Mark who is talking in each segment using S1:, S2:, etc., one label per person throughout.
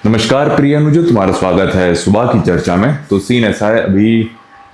S1: नमस्कार प्रिय अनुजो, तुम्हारा स्वागत है सुबह की चर्चा में। तो सीन ऐसा है, अभी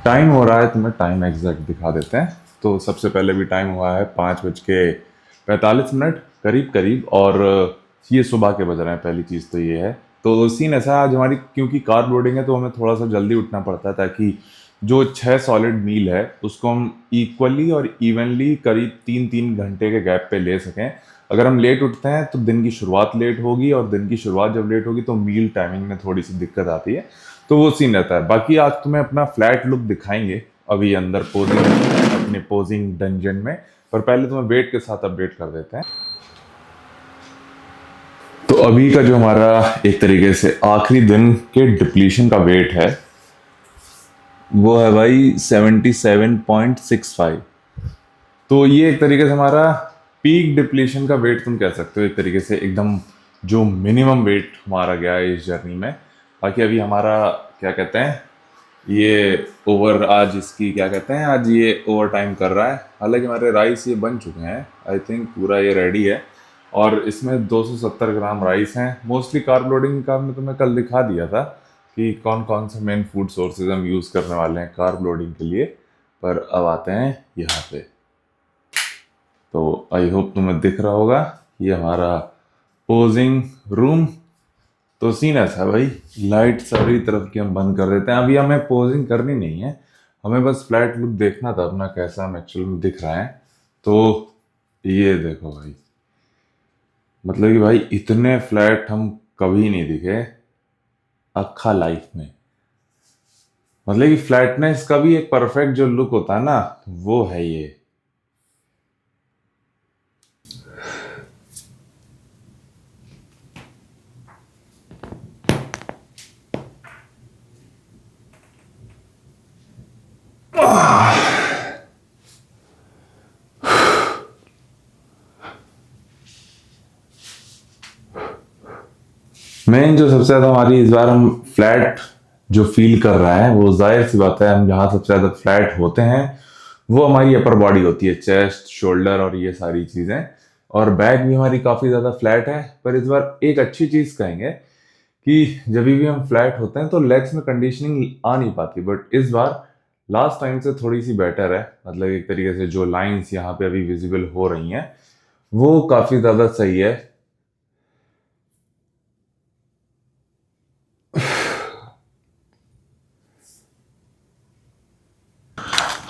S1: टाइम हो रहा है, तुम्हें टाइम एग्जैक्ट दिखा देते हैं। तो सबसे पहले भी टाइम हुआ है 5:45 करीब करीब, और ये सुबह के बज रहे हैं। पहली चीज़ तो ये है। तो सीन ऐसा है, आज हमारी क्योंकि कार लोडिंग है तो हमें थोड़ा सा जल्दी उठना पड़ता है, ताकि जो 6 सॉलिड मील है उसको हम इक्वली और इवनली करीब 3-3 घंटे के गैप पे ले सकें। अगर हम लेट उठते हैं तो दिन की शुरुआत लेट होगी, और दिन की शुरुआत जब लेट होगी तो मील टाइमिंग में थोड़ी सी दिक्कत आती है। तो वो सीन रहता है। बाकी आज तुम्हें अपना फ्लैट लुक दिखाएंगे अभी अंदर पोजिंग, अपने पोजिंग डंजन में। पर पहले तुम्हें वेट के साथ अपडेट कर देते हैं। तो अभी का जो हमारा एक तरीके से आखिरी दिन के डिप्लीशन का वेट है वो है भाई 77.65। तो ये एक तरीके से हमारा पीक डिप्लीशन का वेट तुम कह सकते हो, एक तरीके से एकदम जो मिनिमम वेट हमारा गया है इस जर्नी में। बाकी अभी हमारा क्या कहते हैं, ये ओवर, आज इसकी क्या कहते हैं, आज ये ओवर टाइम कर रहा है। हालांकि हमारे राइस ये बन चुके हैं, आई थिंक पूरा ये रेडी है। और इसमें 270 ग्राम राइस हैं। मोस्टली कार्ब लोडिंग का मैं तुम्हें कल दिखा दिया था कि कौन कौन से मेन फूड सोर्सेज हम यूज़ करने वाले हैं कार्ब लोडिंग के लिए। पर अब आते हैं यहाँ पे। तो आई होप तुम्हें दिख रहा होगा, ये हमारा पोजिंग रूम। तो सीन ऐसा है भाई, लाइट सारी तरफ की हम बंद कर देते हैं। अभी हमें पोजिंग करनी नहीं है, हमें बस फ्लैट लुक देखना था अपना, कैसा हम एक्चुअल में दिख रहा है। तो ये देखो भाई, मतलब कि भाई इतने फ्लैट हम कभी नहीं दिखे अक्खा लाइफ में। मतलब कि फ्लैटनेस का भी एक परफेक्ट जो लुक होता है ना, वो है ये। मेन जो सबसे ज्यादा हमारी इस बार हम फ्लैट जो फील कर रहा है, वो जाहिर सी बात है, हम जहाँ सबसे ज्यादा फ्लैट होते हैं वो हमारी अपर बॉडी होती है, चेस्ट, शोल्डर और ये सारी चीजें। और बैक भी हमारी काफी ज्यादा फ्लैट है। पर इस बार एक अच्छी चीज कहेंगे कि जब भी हम फ्लैट होते हैं तो लेग्स में कंडीशनिंग आ नहीं पाती, बट इस बार लास्ट टाइम से थोड़ी सी बेटर है। मतलब एक तरीके से जो लाइंस यहाँ पे अभी विजिबल हो रही हैं वो काफी ज्यादा सही है।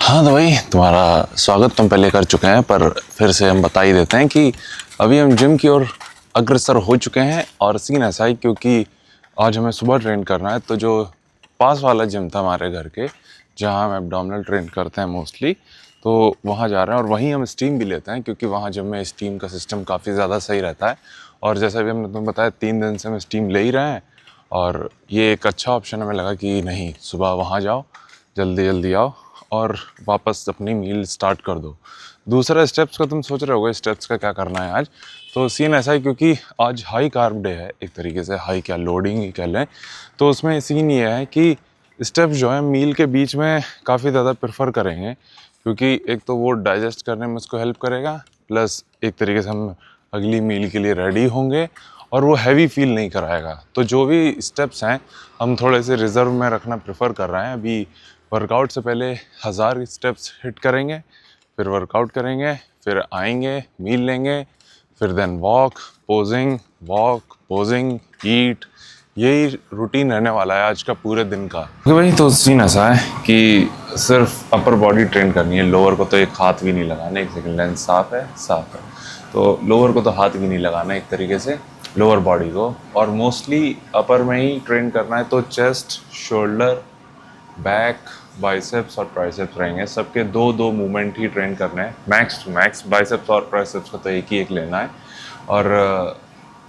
S1: हाँ तो भाई, तुम्हारा स्वागत तुम पहले कर चुके हैं, पर फिर से हम बता ही देते हैं कि अभी हम जिम की ओर अग्रसर हो चुके हैं। और सीन ऐसा है क्योंकि आज हमें सुबह ट्रेन करना है, तो जो पास वाला जिम था हमारे घर के, जहाँ हम एब्डोमिनल ट्रेन करते हैं मोस्टली, तो वहाँ जा रहे हैं। और वहीं हम स्टीम भी लेते हैं, क्योंकि वहाँ जिम में स्टीम का सिस्टम काफ़ी ज़्यादा सही रहता है। और जैसा भी हमने तुम्हें बताया, 3 दिन से हम स्टीम ले ही रहे हैं। और ये एक अच्छा ऑप्शन हमें लगा कि नहीं, सुबह वहाँ जाओ, जल्दी जल्दी आओ और वापस अपनी मील स्टार्ट कर दो। दूसरा, स्टेप्स का तुम सोच रहे होगे स्टेप्स का क्या करना है आज। तो सीन ऐसा है क्योंकि आज हाई कार्ब डे है, एक तरीके से हाई क्या लोडिंग ही कह लें। तो उसमें सीन ये है कि स्टेप्स जो है मील के बीच में काफ़ी ज़्यादा प्रेफर करेंगे, क्योंकि एक तो वो डाइजेस्ट करने में उसको हेल्प करेगा, प्लस एक तरीके से हम अगली मील के लिए रेडी होंगे और वो हैवी फील नहीं कराएगा। तो जो भी स्टेप्स हैं हम थोड़े से रिज़र्व में रखना प्रेफर कर रहे हैं। अभी वर्कआउट से पहले 1000 स्टेप्स हिट करेंगे, फिर वर्कआउट करेंगे, फिर आएंगे, मील लेंगे, फिर देन वॉक पोजिंग ईट। यही रूटीन रहने वाला है आज का पूरे दिन का। तो भाई, तो सीन ऐसा है कि सिर्फ अपर बॉडी ट्रेन करनी है, लोअर को तो एक हाथ भी नहीं लगाना। एक सेकंड, लेंस साफ है। तो लोअर को तो हाथ भी नहीं लगाना एक तरीके से, लोअर बॉडी को। और मोस्टली अपर में ही ट्रेन करना है, तो चेस्ट, शोल्डर, बैक, बाइसेप्स और ट्राइसेप्स रहेंगे। सबके दो दो मूवमेंट ही ट्रेन करने हैं, मैक्स टू मैक्स। बाइसेप्स और ट्राइसेप्स का तो एक ही एक लेना है। और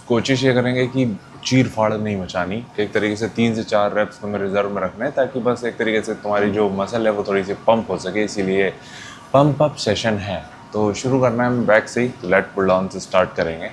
S1: कोशिश ये करेंगे कि चीर फाड़ नहीं मचानी। एक तरीके से 3 से 4 रेप्स तुम्हें रिजर्व में रखना है, ताकि बस एक तरीके से तुम्हारी जो मसल है वो थोड़ी सी पंप हो सके। इसीलिए पंप अप सेशन है। तो शुरू करना है बैक से ही, लेट पुल डाउन से स्टार्ट करेंगे।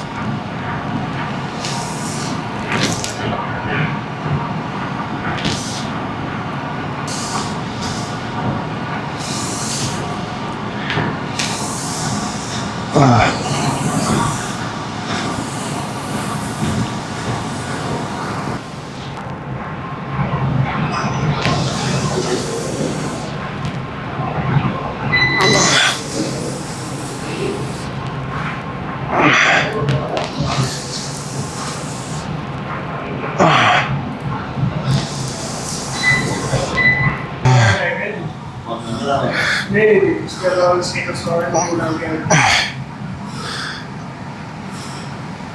S2: नहीं इसके अलावा स्नेकर्स और वो डाल के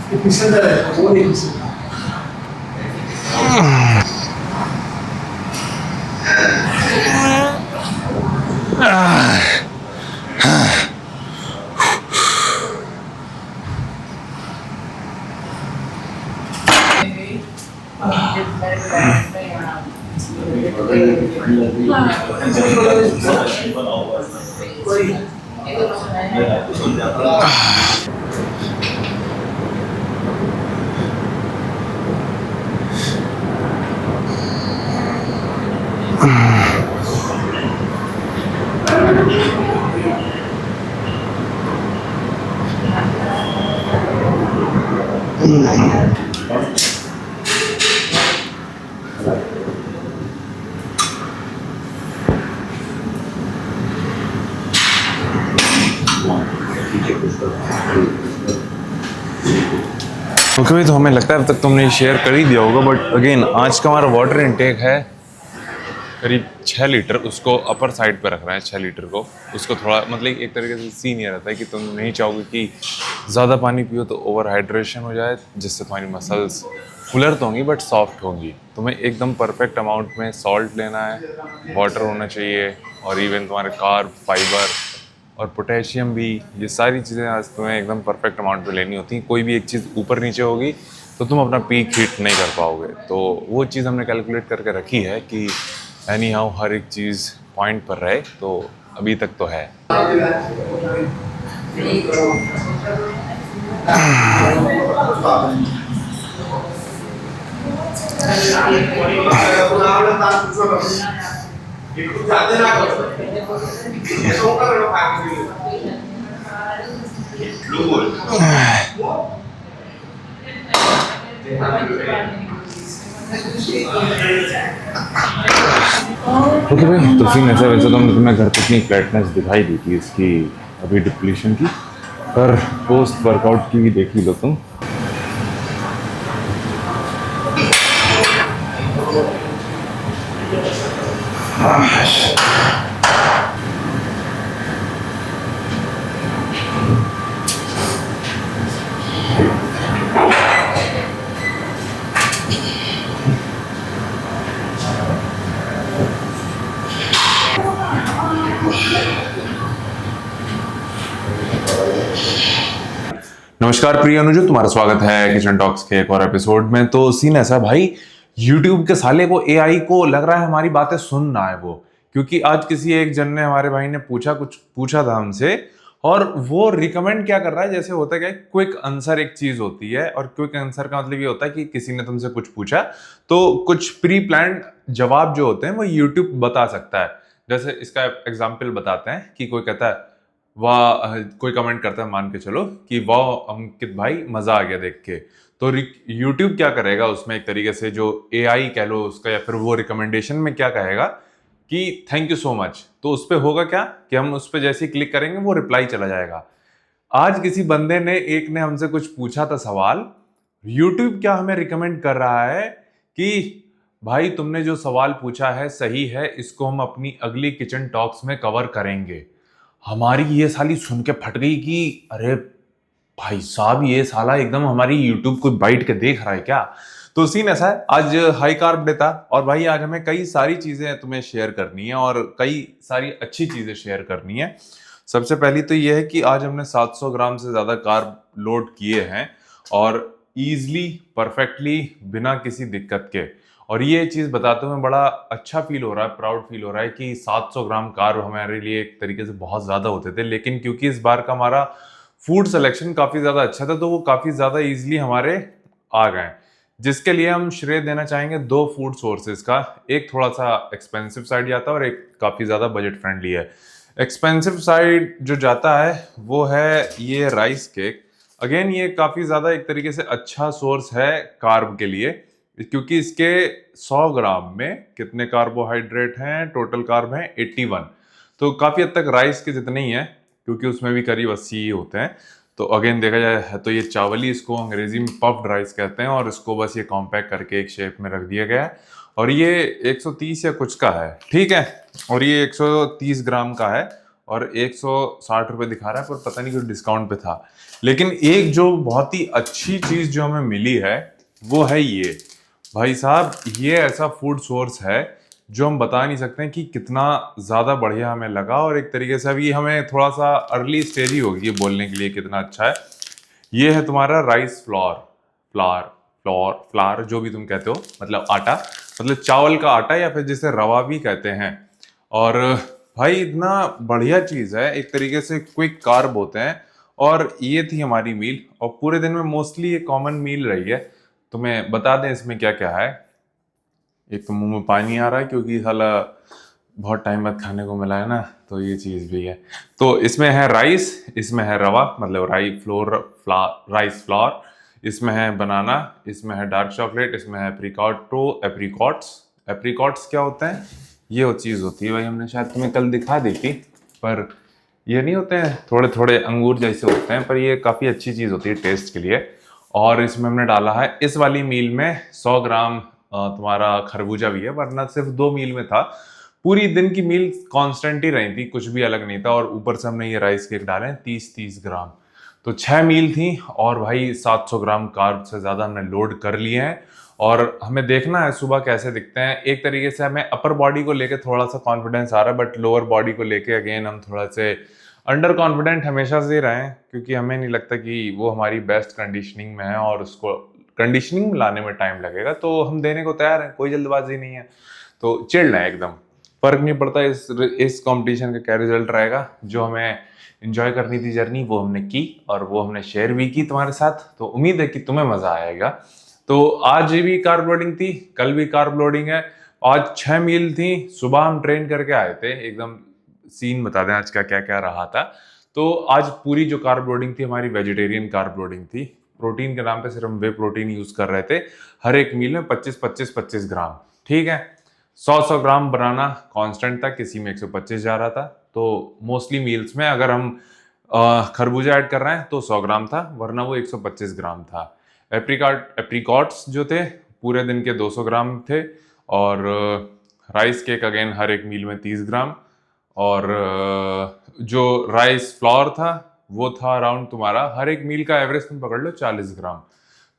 S2: ये पिसंदा है वो नहीं पिसंदा
S1: ओके भाई, तो हमें लगता है अब तक तुमने शेयर कर ही दिया होगा, बट अगेन आज का हमारा वाटर इनटेक है करीब 6 लीटर। उसको अपर साइड पे रख रहे हैं 6 लीटर को। उसको थोड़ा मतलब एक तरीके से सीन ये रहता है कि तुम नहीं चाहोगे कि ज़्यादा पानी पियो तो ओवर हाइड्रेशन हो जाए, जिससे तुम्हारी मसल्स फुलर तो होंगी बट सॉफ्ट होंगी। तुम्हें एकदम परफेक्ट अमाउंट में सॉल्ट लेना है, वाटर होना चाहिए, और इवन तुम्हारे कार्ब, फाइबर और पोटेशियम भी, ये सारी चीज़ें आज तुम्हें एकदम परफेक्ट अमाउंट में लेनी होती हैं। कोई भी एक चीज़ ऊपर नीचे होगी तो तुम अपना पीक हीट नहीं कर पाओगे। तो वो चीज़ हमने कैलकुलेट करके रखी है कि एनी हाउ हर एक चीज़ पॉइंट पर रहे, तो अभी तक तो है। ओके भाई, तो सीन ऐसा, वैसे तो हमने तुम्हें घर पे इतनी फ्लैटनेस दिखाई दी थी इसकी अभी डिप्लीशन की, पर पोस्ट वर्कआउट की भी देख ही लो तुम। नमस्कार प्रिय अनुजो, तुम्हारा स्वागत है किचन टॉक्स के एक और एपिसोड में। तो सीन ऐसा भाई, YouTube के साले को, AI को लग रहा है हमारी बातें सुन रहा है वो, क्योंकि आज किसी एक जन ने, हमारे भाई ने कुछ पूछा था हमसे, और वो रिकमेंड क्या कर रहा है, जैसे होता है क्या, क्विक आंसर एक चीज होती है, और क्विक आंसर का मतलब ये होता है कि किसी ने तुमसे कुछ पूछा तो कुछ प्री प्लान्ड जवाब जो होते हैं वो YouTube बता सकता है। जैसे इसका एग्जाम्पल बताते हैं कि कोई कहता है वाह, कोई कमेंट करता है, मान के चलो कि वाह अंकित भाई मजा आ गया देख के, तो YouTube क्या करेगा उसमें, एक तरीके से जो AI कह लो उसका, या फिर वो रिकमेंडेशन में क्या कहेगा कि थैंक यू सो मच। तो उस पर होगा क्या कि हम उस पर जैसे ही क्लिक करेंगे वो रिप्लाई चला जाएगा। आज किसी बंदे ने, एक ने हमसे कुछ पूछा था सवाल, YouTube क्या हमें रिकमेंड कर रहा है कि भाई तुमने जो सवाल पूछा है सही है, इसको हम अपनी अगली किचन टॉक्स में कवर करेंगे। हमारी ये साली सुन के फट गई कि अरे भाई साहब, ये साला एकदम हमारी YouTube को बाइट के देख रहा है क्या। तो सीन ऐसा है, आज हाई कार्ब डे था, और भाई आज हमें कई सारी चीजें तुम्हें शेयर करनी है, और कई सारी अच्छी चीजें शेयर करनी है। सबसे पहली तो ये है कि आज हमने 700 ग्राम से ज्यादा कार्ब लोड किए हैं, और ईजिली, परफेक्टली, बिना किसी दिक्कत के। और ये चीज बताते हुए बड़ा अच्छा फील हो रहा है, प्राउड फील हो रहा है कि 700 ग्राम कार्ब हमारे लिए एक तरीके से बहुत ज्यादा होते थे, लेकिन क्योंकि इस बार का हमारा फूड सिलेक्शन काफी ज्यादा अच्छा था, तो वो काफी ज्यादा इजीली हमारे आ गए, जिसके लिए हम श्रेय देना चाहेंगे दो फूड सोर्सेज का। एक थोड़ा सा एक्सपेंसिव साइड जाता है और एक काफी ज्यादा बजट फ्रेंडली है। एक्सपेंसिव साइड जो जाता है वो है ये राइस केक। अगेन ये काफी ज्यादा एक तरीके से अच्छा सोर्स है कार्ब के लिए, क्योंकि इसके 100 ग्राम में कितने कार्बोहाइड्रेट हैं, टोटल कार्ब हैं 81, तो काफी हद तक राइस के जितने ही हैं, क्योंकि उसमें भी करीब 80 होते हैं। तो अगेन देखा जाए तो ये चावली, इसको अंग्रेजी में पफ्ड राइस कहते हैं, और इसको बस ये कॉम्पैक्ट करके एक शेप में रख दिया गया है। और ये 130 या कुछ का है, ठीक है, और ये 130 ग्राम का है, और 160 रुपये दिखा रहा है, पर पता नहीं कुछ डिस्काउंट पे था। लेकिन एक जो बहुत ही अच्छी चीज़ जो हमें मिली है वो है ये, भाई साहब, ये ऐसा फूड सोर्स है जो हम बता नहीं सकते कि कितना ज़्यादा बढ़िया हमें लगा। और एक तरीके से अभी हमें थोड़ा सा अर्ली स्टेज ही होगी बोलने के लिए कितना अच्छा है। ये है तुम्हारा राइस फ्लावर जो भी तुम कहते हो, मतलब आटा, मतलब चावल का आटा, या फिर जिसे रवा भी कहते हैं। और भाई इतना बढ़िया चीज़ है, एक तरीके से क्विक कार्ब होते हैं। और ये थी हमारी मील, और पूरे दिन में मोस्टली ये कॉमन मील रही है। तुम्हें बता दें इसमें क्या क्या है। एक तो मुंह में पानी आ रहा है क्योंकि साला बहुत टाइम बाद खाने को मिला है ना, तो ये चीज़ भी है। तो इसमें है राइस, इसमें है रवा, मतलब राइस फ्लोर, इसमें है बनाना, इसमें है डार्क चॉकलेट, इसमें है एप्रिकॉट्स क्या होते हैं? ये वो चीज़ होती है भाई, हमने शायद तुम्हें कल दिखा दी थी, पर ये नहीं होते हैं, थोड़े थोड़े अंगूर जैसे होते हैं, पर ये काफ़ी अच्छी चीज़ होती है टेस्ट के लिए। और इसमें हमने डाला है इस वाली मील में 100 ग्राम तुम्हारा खरबूजा भी है, वरना सिर्फ 2 मील में था। पूरी दिन की मील कांस्टेंट ही रही थी, कुछ भी अलग नहीं था। और ऊपर से हमने ये राइस केक डाले 30-30 ग्राम, तो 6 मील थी। और भाई 700 ग्राम कार्ब से ज़्यादा हमने लोड कर लिए हैं। और हमें देखना है सुबह कैसे दिखते हैं। एक तरीके से हमें अपर बॉडी को लेके थोड़ा सा कॉन्फिडेंस आ रहा है, बट लोअर बॉडी को लेके अगेन हम थोड़ा से अंडर कॉन्फिडेंट हमेशा से रहे हैं, क्योंकि हमें नहीं लगता कि वो हमारी बेस्ट कंडीशनिंग में है, और उसको कंडीशनिंग लाने में टाइम लगेगा। तो हम देने को तैयार हैं, कोई जल्दबाजी नहीं है, तो चिल्ड है एकदम। फर्क नहीं पड़ता इस कंपटीशन का क्या रिजल्ट रहेगा। जो हमें इंजॉय करनी थी जर्नी, वो हमने की, और वो हमने शेयर भी की तुम्हारे साथ। तो उम्मीद है कि तुम्हें मजा आएगा। तो आज भी कार्ब लोडिंग थी, कल भी कार्ब लोडिंग है। आज 6 मील थी, सुबह हम ट्रेन करके आए थे। एकदम सीन बता दें आज का क्या क्या रहा था। तो आज पूरी जो कार्ब लोडिंग थी हमारी वेजिटेरियन कार्ब लोडिंग थी। प्रोटीन के नाम पे सिर्फ हम वे प्रोटीन यूज कर रहे थे। हर एक मील में 25-25-25 ग्राम, ठीक है। 100-100 ग्राम बनाना कांस्टेंट था, किसी में 125 जा रहा था। तो मोस्टली मील्स में अगर हम खरबूजा ऐड कर रहे हैं तो 100 ग्राम था, वरना वो 125 ग्राम था। एप्रिकॉट्स जो थे पूरे दिन के 200 ग्राम थे। और राइस केक अगेन हर एक मील में 30 ग्राम। और जो राइस फ्लोर था वो था अराउंड तुम्हारा हर एक मील का एवरेज तुम पकड़ लो 40 ग्राम।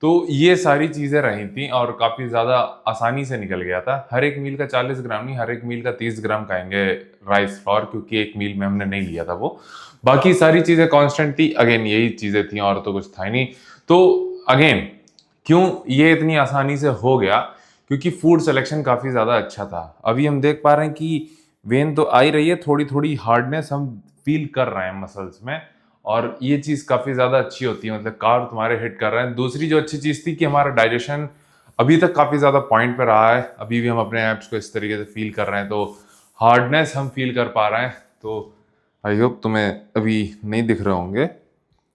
S1: तो ये सारी चीज़ें रही थी, और काफ़ी ज़्यादा आसानी से निकल गया था। हर एक मील का 40 ग्राम नहीं, हर एक मील का 30 ग्राम खाएंगे राइस फ्लोर, क्योंकि एक मील में हमने नहीं लिया था वो। बाकी सारी चीज़ें कांस्टेंट थी, अगेन यही चीज़ें थी, और तो कुछ था ही नहीं। तो अगेन क्यों ये इतनी आसानी से हो गया? क्योंकि फूड सिलेक्शन काफ़ी ज़्यादा अच्छा था। अभी हम देख पा रहे हैं कि वेन तो आ ही रही है, थोड़ी थोड़ी हार्डनेस हम फील कर रहे हैं मसल्स में, और ये चीज़ काफ़ी ज़्यादा अच्छी होती है, मतलब कार्ब तुम्हारे हिट कर रहे हैं। दूसरी जो अच्छी चीज़ थी कि हमारा डाइजेशन अभी तक काफ़ी ज़्यादा पॉइंट पे रहा है। अभी भी हम अपने एप्स को इस तरीके से फील कर रहे हैं, तो हार्डनेस हम फील कर पा रहे हैं। तो आई होप तुम्हें अभी नहीं दिख रहे होंगे,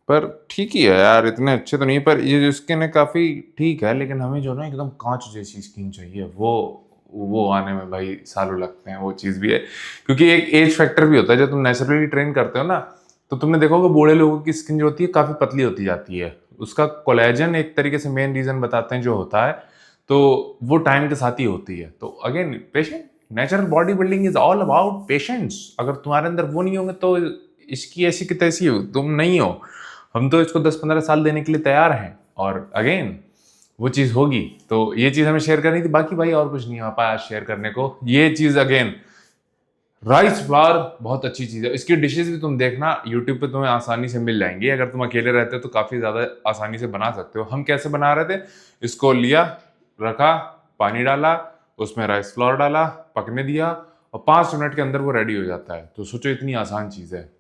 S1: पर ठीक ही है यार, इतने अच्छे तो नहीं, पर ये जो स्किन है काफ़ी ठीक है। लेकिन हमें जो ना एकदम कांच जैसी स्किन चाहिए, वो आने में भाई सालों लगते हैं। वो चीज़ भी है, क्योंकि एक एज फैक्टर भी होता है। जब तुम नेचुरली ट्रेन करते हो ना, तो तुमने देखोगे बूढ़े लोगों की स्किन जो होती है काफ़ी पतली होती जाती है। उसका कोलेजन एक तरीके से मेन रीज़न बताते हैं जो होता है, तो वो टाइम के साथ ही होती है। तो again patient, natural body building is all about patience. अगर तुम्हारे अंदर वो नहीं होंगे तो इसकी ऐसी की तैसी हो, तुम नहीं हो। हम तो इसको 10-15 साल देने के लिए तैयार हैं, और अगेन वो चीज़ होगी। तो ये चीज़ हमें शेयर करनी थी, बाकी भाई और कुछ नहीं आ पाया शेयर करने को। ये चीज़ अगेन राइस फ्लावर बहुत अच्छी चीज़ है। इसकी डिशेस भी तुम देखना यूट्यूब पे, तुम्हें आसानी से मिल जाएंगी। अगर तुम अकेले रहते हो तो काफ़ी ज़्यादा आसानी से बना सकते हो। हम कैसे बना रहे थे, इसको लिया, रखा, पानी डाला, उसमें राइस फ्लावर डाला, पकने दिया, और 5 मिनट के अंदर वो रेडी हो जाता है। तो सोचो इतनी आसान चीज़ है।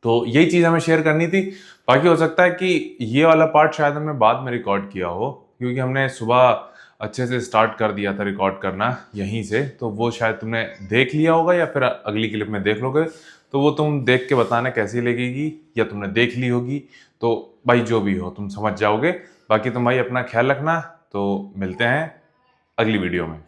S1: तो यही चीज़ हमें शेयर करनी थी। बाकी हो सकता है कि ये वाला पार्ट शायद हमने बाद में रिकॉर्ड किया हो, क्योंकि हमने सुबह अच्छे से स्टार्ट कर दिया था रिकॉर्ड करना यहीं से। तो वो शायद तुमने देख लिया होगा, या फिर अगली क्लिप में देख लोगे। तो वो तुम देख के बताना कैसी लगेगी, या तुमने देख ली होगी। तो भाई जो भी हो तुम समझ जाओगे। बाकी तुम भाई अपना ख्याल रखना। तो मिलते हैं अगली वीडियो में।